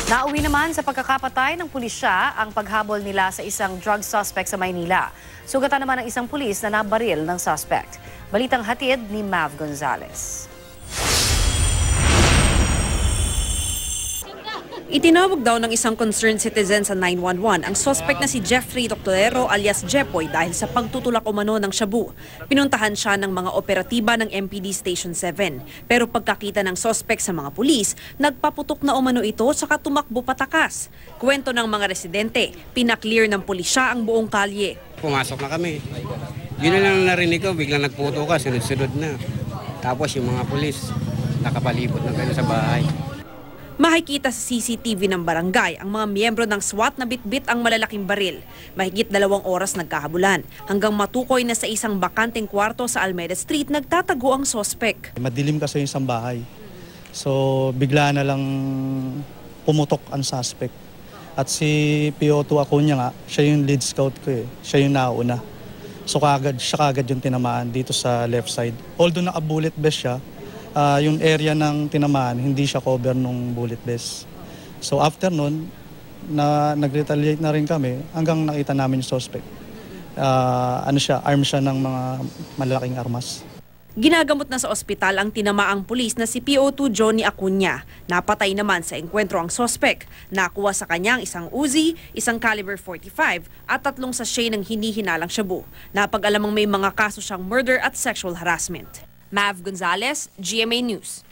Nauwi naman sa pagkakapatay ng pulisya ang paghabol nila sa isang drug suspect sa Maynila. Sugatan naman ng isang pulis na nabaril ng suspect. Balitang hatid ni Mav Gonzalez. Itinawag daw ng isang concerned citizen sa 911 ang suspect na si Jeffrey Doctorero alias Jepoy dahil sa pagtutulak umano ng shabu. Pinuntahan siya ng mga operatiba ng MPD Station 7. Pero pagkakita ng suspect sa mga pulis, nagpaputok na umano ito saka tumakbo patakas. Kwento ng mga residente, pinaklear ng pulisya ang buong kalye. Pumasok na kami. Yun na lang narinig ko, biglang nagputo ka, sunod-sunod na. Tapos yung mga pulis, nakapalibot na kayo sa bahay. Makikita sa CCTV ng barangay ang mga miyembro ng SWAT na bitbit ang malalaking baril. Mahigit 2 oras nagkahabulan hanggang matukoy na sa isang bakanteng kwarto sa Almeida Street nagtatago ang sospek. Madilim kasi yung isang bahay. So bigla na lang pumutok ang suspect. At si PO2 Acuña nga, siya yung lead scout ko eh. Siya yung nauna. So siya kagad yung tinamaan dito sa left side. Although naka-bullet vest siya, yung area ng tinamaan, hindi siya cover nung bullet vest. So after nun, nag-retaliate na rin kami hanggang nakita namin yung suspect. Arm siya ng mga malalaking armas. Ginagamot na sa ospital ang tinamaang pulis na si PO2 Johnny Acuña. Napatay naman sa engkwentro ang suspect. Nakuha sa kanyang isang Uzi, isang caliber 45 at 3 sachet ng hinihinalang shabu. Napag-alamang may mga kaso siyang murder at sexual harassment. Mav Gonzalez, GMA News.